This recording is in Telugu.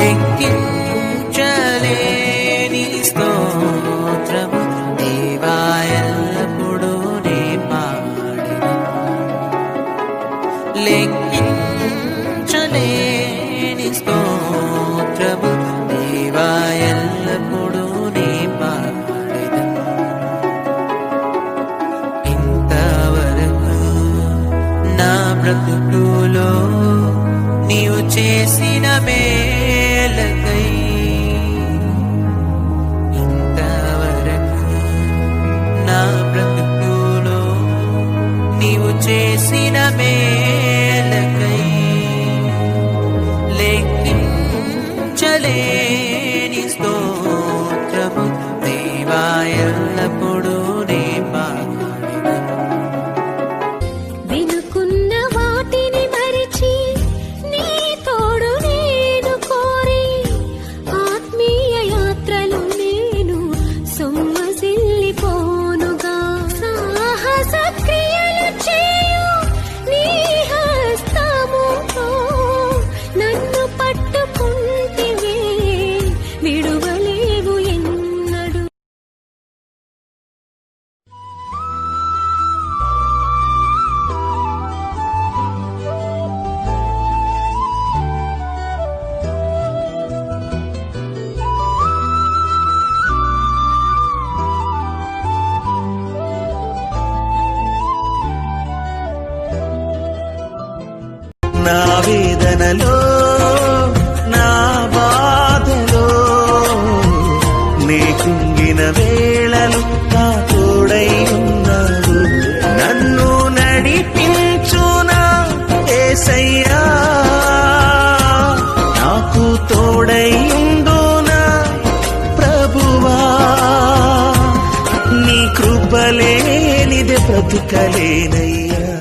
లెక్కించలేని స్తోత్రము దేవా ఎల్లప్పుడూ నే పాడెదను. లెక్కించలేని స్తోత్రము దేవా ఎల్లప్పుడూ నే పాడెదను. ఇంతవరకు నా బ్రతుకులో నీవు చేసిన మేలకై, ఇంతవరకు నా బ్రతుకులో నీవు చేసిన మేలకై లెక్కించలేని స్తోత్రము దేవా ఎల్లప్పుడూ నే పాడెదను. వినుకున్న వాటిని మరిచి నీ తోడు నేను కోరి ఆత్మీయ యాత్రలు నేను సొమ్మసిల్లిపోనుగా. సాహస క్రియలు చేయు నీ హస్తముతో నన్ను పట్టుకుంటివే, విడువలేవు ఎన్నడు. నా వేదనలో నా బాధలో నీ కుంగిన వేళలు నా తోడై ఉన్నావు. నన్ను నడిపించునా యేసయ్యా, నాకు తోడై ఉండునా ప్రభువా. నీ కృపలేనిదే బ్రతుకలేనయ్యా.